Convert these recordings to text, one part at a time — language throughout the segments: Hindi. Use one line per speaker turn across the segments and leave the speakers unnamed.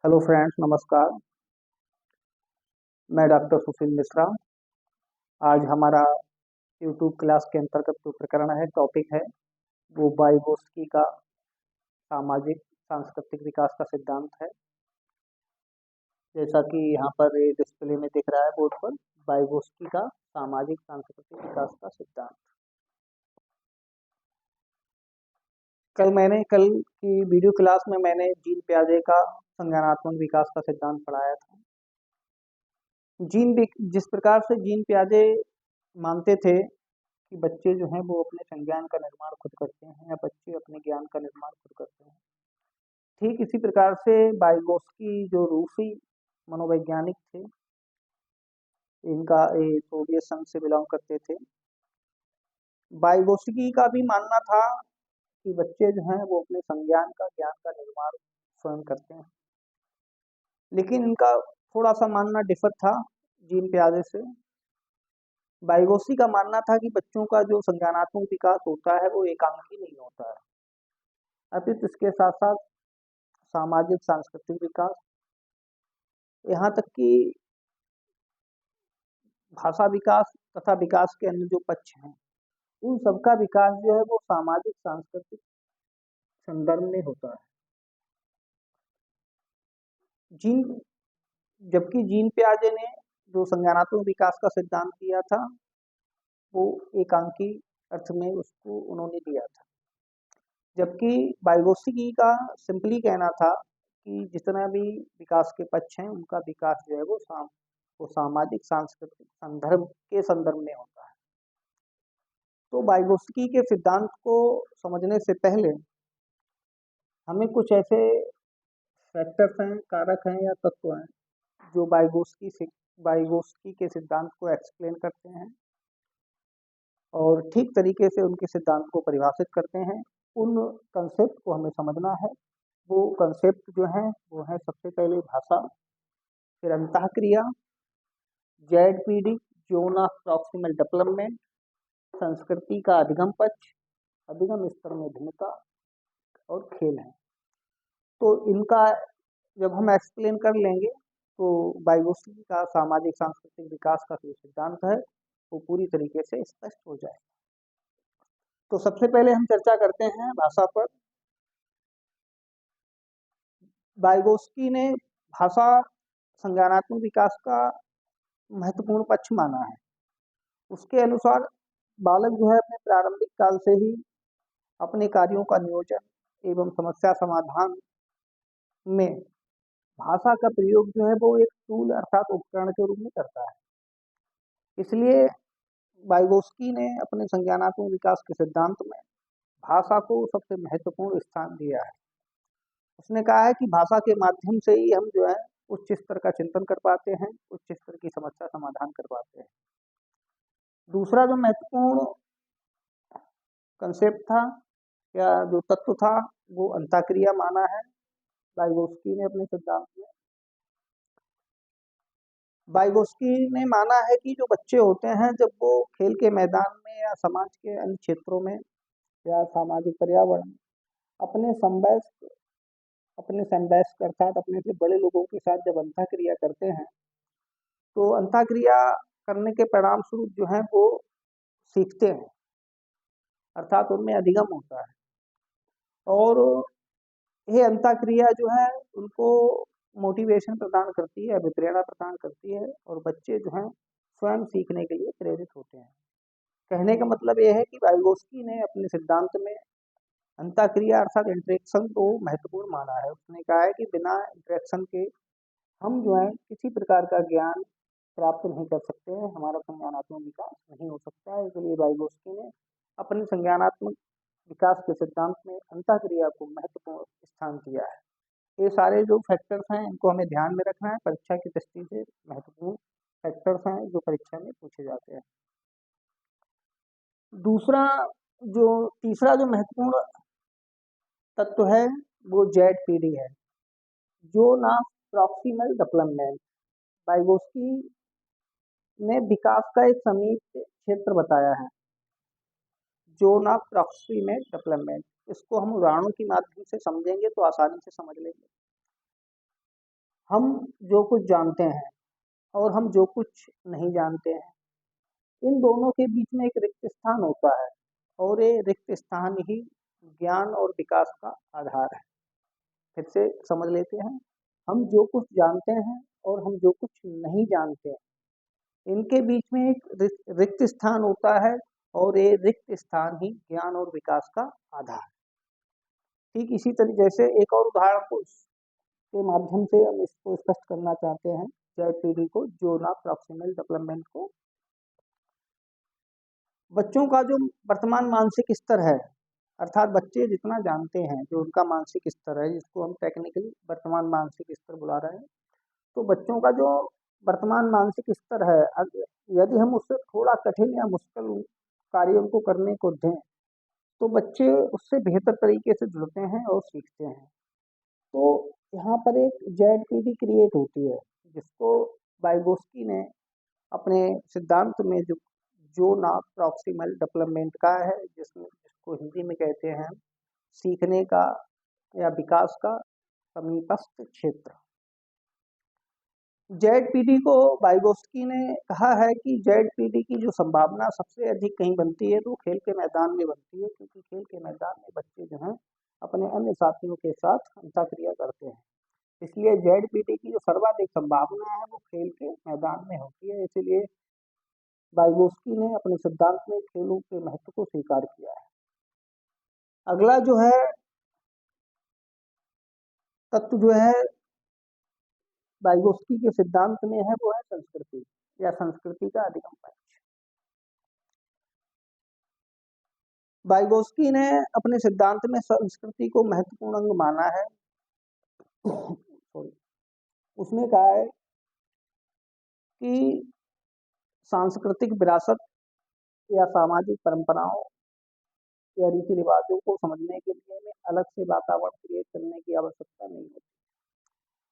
हेलो फ्रेंड्स, नमस्कार। मैं डॉक्टर सुशील मिश्रा। आज हमारा यूट्यूब क्लास के अंतर्गत जो प्रकरण है, टॉपिक है, वो वाइगोत्स्की का सामाजिक सांस्कृतिक विकास का सिद्धांत है। जैसा कि यहाँ पर ये डिस्प्ले में दिख रहा है बोर्ड पर, वाइगोत्स्की का सामाजिक सांस्कृतिक विकास का सिद्धांत। कल की वीडियो क्लास में मैंने जीन पियाजे का संज्ञानात्मक विकास का सिद्धांत पढ़ाया था। जिस प्रकार से जीन पियाजे मानते थे कि बच्चे जो हैं वो अपने संज्ञान का निर्माण खुद करते हैं या बच्चे अपने ज्ञान का निर्माण खुद करते हैं, ठीक इसी प्रकार से वाइगोत्स्की जो रूसी मनोवैज्ञानिक थे, इनका ये सोवियत संघ से बिलोंग करते थे। वाइगोत्स्की का भी मानना था कि बच्चे जो हैं वो अपने संज्ञान का ज्ञान का निर्माण स्वयं करते हैं, लेकिन इनका थोड़ा सा मानना डिफर था जीन पियाजे से। वाइगोत्स्की का मानना था कि बच्चों का जो संज्ञानात्मक विकास होता है वो एकांकी नहीं होता है, अपितु इसके साथ साथ सामाजिक सांस्कृतिक विकास, यहाँ तक कि भाषा विकास तथा विकास के अन्य जो पक्ष हैं, उन सबका विकास जो है वो सामाजिक सांस्कृतिक संदर्भ में होता है। जीन जबकि जीन पियाजे ने जो संज्ञानात्मक विकास का सिद्धांत दिया था वो एकांकी अर्थ में उसको उन्होंने दिया था, जबकि वाइगोत्स्की का सिंपली कहना था कि जितना भी विकास के पक्ष हैं उनका विकास जो है वो सामाजिक सांस्कृतिक संदर्भ में होता है। तो वाइगोत्स्की के सिद्धांत को समझने से पहले हमें कुछ ऐसे फैक्टर्स हैं, कारक हैं या तत्व हैं जो वाइगोत्स्की के सिद्धांत को एक्सप्लेन करते हैं और ठीक तरीके से उनके सिद्धांत को परिभाषित करते हैं। उन कंसेप्ट को हमें समझना है। वो कंसेप्ट जो हैं वो है, सबसे पहले भाषा, फिर अंतःक्रिया, Z zone of proximal development, संस्कृति का अधिगम पक्ष, अधिगम स्तर में भिन्नता और खेल है। तो इनका जब हम एक्सप्लेन कर लेंगे तो वाइगोत्स्की का सामाजिक सांस्कृतिक विकास का जो सिद्धांत है वो पूरी तरीके से स्पष्ट हो जाए। तो सबसे पहले हम चर्चा करते हैं भाषा पर। वाइगोत्स्की ने भाषा संज्ञानात्मक विकास का महत्वपूर्ण पक्ष माना है। उसके अनुसार बालक जो है अपने प्रारंभिक काल से ही अपने कार्यों का नियोजन एवं समस्या समाधान में भाषा का प्रयोग जो है वो एक टूल अर्थात उपकरण के रूप में करता है। इसलिए वाइगोत्स्की ने अपने संज्ञानात्मक विकास के सिद्धांत में भाषा को सबसे महत्वपूर्ण स्थान दिया है। उसने कहा है कि भाषा के माध्यम से ही हम जो है उच्च स्तर का चिंतन कर पाते हैं, उच्च स्तर की समस्या समाधान कर पाते हैं। दूसरा जो महत्वपूर्ण कंसेप्ट था या जो तत्व था वो अंतःक्रिया माना है वाइगोत्स्की ने अपने सिद्धांत में। वाइगोत्स्की ने माना है कि जो बच्चे होते हैं जब वो खेल के मैदान में या समाज के अन्य क्षेत्रों में या सामाजिक पर्यावरण अपने समवयस्क अपने समवयस्क अर्थात अपने से बड़े लोगों के साथ जब अंतःक्रिया करते हैं तो अंतःक्रिया करने के परिणाम स्वरूप जो है वो सीखते हैं, अर्थात उनमें अधिगम होता है और ये अंतःक्रिया जो है उनको मोटिवेशन प्रदान करती है, अभिप्रेरणा प्रदान करती है और बच्चे जो हैं स्वयं सीखने के लिए प्रेरित होते हैं। कहने का मतलब ये है कि वाइगोत्स्की ने अपने सिद्धांत में अंतःक्रिया अर्थात इंटरेक्शन को महत्वपूर्ण माना है। उसने कहा है कि बिना इंटरेक्शन के हम जो है किसी प्रकार का ज्ञान प्राप्त नहीं कर सकते हैं, हमारा संज्ञानात्मक विकास नहीं हो सकता है। इसलिए वाइगोत्स्की ने अपने संज्ञानात्मक विकास के सिद्धांत में अंतःक्रिया को महत्वपूर्ण स्थान दिया है। ये सारे जो फैक्टर्स हैं इनको हमें ध्यान में रखना है, परीक्षा की दृष्टि से महत्वपूर्ण फैक्टर्स हैं जो परीक्षा में पूछे जाते हैं। तीसरा जो महत्वपूर्ण तत्व है वो जेड है, zone of proximal development. Vygotsky ने विकास का एक समीप क्षेत्र बताया है, जोन ऑफ प्रॉक्सिमल डेवलपमेंट। इसको हम उदाहरणों के माध्यम से समझेंगे तो आसानी से समझ लेंगे। हम जो कुछ जानते हैं और हम जो कुछ नहीं जानते हैं, इन दोनों के बीच में एक रिक्त स्थान होता है, और ये रिक्त स्थान ही ज्ञान और विकास का आधार है। फिर से समझ लेते हैं, हम जो कुछ जानते हैं और हम जो कुछ नहीं जानते हैं, इनके बीच में एक रिक्त स्थान होता है, और ये रिक्त स्थान ही ज्ञान और विकास का आधार है। ठीक इसी तरीके से एक और उदाहरण को के माध्यम से हम इसको स्पष्ट करना चाहते हैं, जेड को, जोना प्रॉक्सिमल डेवलपमेंट को। बच्चों का जो वर्तमान मानसिक स्तर है, अर्थात बच्चे जितना जानते हैं, जो उनका मानसिक स्तर है, जिसको हम टेक्निकली वर्तमान मानसिक स्तर बुला रहे हैं, तो बच्चों का जो वर्तमान मानसिक स्तर है, यदि हम उससे थोड़ा कठिन या मुश्किल कार्यों को करने को दें, तो बच्चे उससे बेहतर तरीके से जुड़ते हैं और सीखते हैं। तो यहाँ पर एक जेड क्रिएट होती है, जिसको वाइगोस्की ने अपने सिद्धांत में जो नाम प्रॉक्सिमल डेवलपमेंट का है, जिसको हिंदी में कहते हैं सीखने का या विकास का समीपस्थ क्षेत्र। जेड को वाइगोस्की ने कहा है कि जेड की जो संभावना सबसे अधिक कहीं बनती है तो खेल के मैदान में बनती है, क्योंकि खेल के मैदान में बच्चे जो हैं अपने अन्य साथियों के साथ अंतःक्रिया करते हैं। इसलिए जेड की जो सर्वाधिक संभावना है वो खेल के मैदान में होती है। इसलिए वाइगोस्की ने अपने सिद्धांत में खेलों के महत्व को स्वीकार किया है। अगला जो है तत्व जो है वाइगोस्की के सिद्धांत में है, वो है संस्कृति या संस्कृति का अधिगम पक्ष। वाइगोस्की ने अपने सिद्धांत में संस्कृति को महत्वपूर्ण अंग माना है। उसने कहा है कि सांस्कृतिक विरासत या सामाजिक परंपराओं या रीति रिवाजों को समझने के लिए हमें अलग से वातावरण क्रिएट करने की आवश्यकता नहीं होती,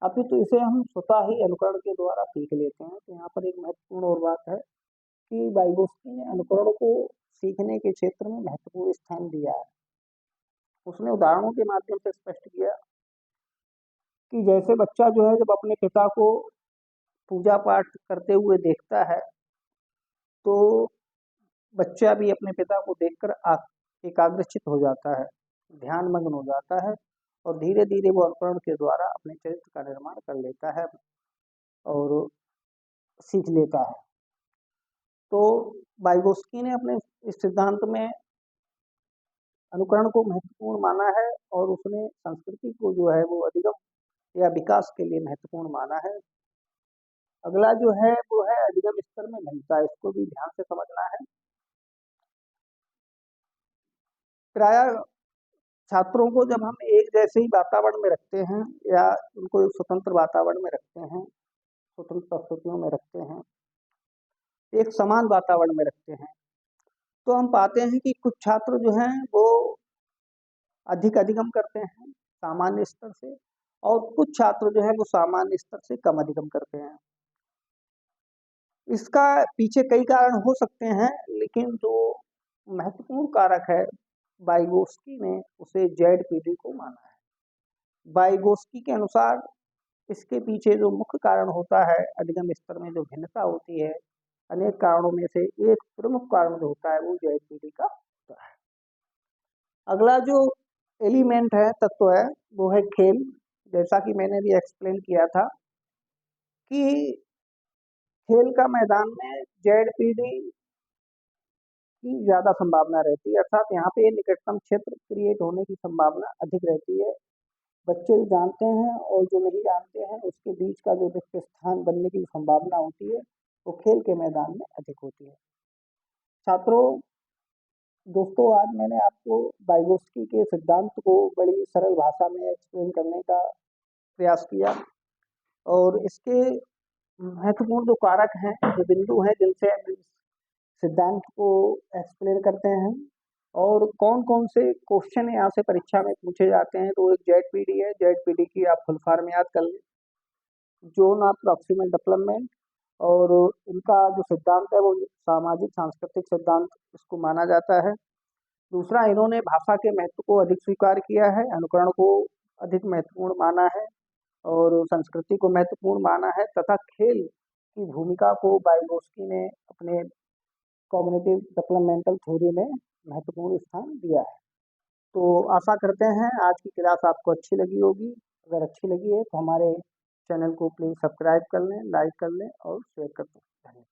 अपितु इसे हम स्वतः ही अनुकरण के द्वारा सीख लेते हैं। तो यहाँ पर एक महत्वपूर्ण और बात है कि वाइगोस्की ने अनुकरण को सीखने के क्षेत्र में महत्वपूर्ण स्थान दिया है। उसने उदाहरणों के माध्यम से स्पष्ट किया कि जैसे बच्चा जो है जब अपने पिता को पूजा पाठ करते हुए देखता है, तो बच्चा भी अपने पिता को देखकर एकाग्रचित हो जाता है, ध्यान मग्न हो जाता है, और धीरे धीरे वो अनुकरण के द्वारा अपने चरित्र का निर्माण कर लेता है और सीख लेता है। तो वाइगोस्की ने अपने इस सिद्धांत में अनुकरण को महत्वपूर्ण माना है, और उसने संस्कृति को जो है वो अधिगम या विकास के लिए महत्वपूर्ण माना है। अगला जो है वो है अधिगम स्तर में भिन्नता, इसको भी ध्यान से समझना है। प्रायः छात्रों को जब हम एक जैसे ही वातावरण में रखते हैं या उनको एक स्वतंत्र वातावरण में रखते हैं, स्वतंत्र परिस्थितियों में रखते हैं, एक समान वातावरण में रखते हैं, तो हम पाते हैं कि कुछ छात्र जो हैं वो अधिक अधिगम करते हैं सामान्य स्तर से, और कुछ छात्र जो है वो सामान्य स्तर से कम अधिगम करते हैं। इसका पीछे कई कारण हो सकते हैं, लेकिन जो महत्वपूर्ण कारक है, वाइगोस्की ने उसे जेड को माना है। वाइगोस्की के अनुसार इसके पीछे जो मुख्य कारण होता है, अधिगम स्तर में जो भिन्नता होती है, अनेक कारणों में से एक प्रमुख कारण जो होता है वो जेड का होता है। अगला जो एलिमेंट है, तत्व है, वो है खेल। जैसा कि मैंने भी एक्सप्लेन किया था कि खेल का मैदान में जेड की ज्यादा संभावना रहती है, अर्थात यहाँ पे निकटतम क्षेत्र क्रिएट होने की संभावना अधिक रहती है। बच्चे जानते हैं और जो नहीं जानते हैं उसके बीच का जो रिक्त स्थान बनने की संभावना होती है वो खेल के मैदान में अधिक होती है। छात्रों, दोस्तों, आज मैंने आपको वाइगोस्की के सिद्धांत को बड़ी सरल भाषा में एक्सप्लेन करने का प्रयास किया, और इसके महत्वपूर्ण जो कारक हैं, जो बिंदु हैं जिनसे हम सिद्धांत को एक्सप्लेन करते हैं, और कौन कौन से क्वेश्चन यहाँ से परीक्षा में पूछे जाते हैं, तो एक जेड है। जेड की आप फुल फॉर्म याद कर लें, जोन ऑफ प्रॉक्सिमल डेवलपमेंट, और इनका जो सिद्धांत है वो सामाजिक सांस्कृतिक सिद्धांत इसको माना जाता है। दूसरा, इन्होंने भाषा के महत्व को अधिक स्वीकार किया है, अनुकरण को अधिक महत्वपूर्ण माना है, और संस्कृति को महत्वपूर्ण माना है तथा खेल की भूमिका को वाइगोस्की ने अपने कॉग्निटिव डेवलपमेंटल थ्योरी में महत्वपूर्ण स्थान दिया है। तो आशा करते हैं आज की क्लास आपको अच्छी लगी होगी। अगर अच्छी लगी है तो हमारे चैनल को प्लीज़ सब्सक्राइब कर लें, लाइक कर लें और शेयर कर दें। धन्यवाद।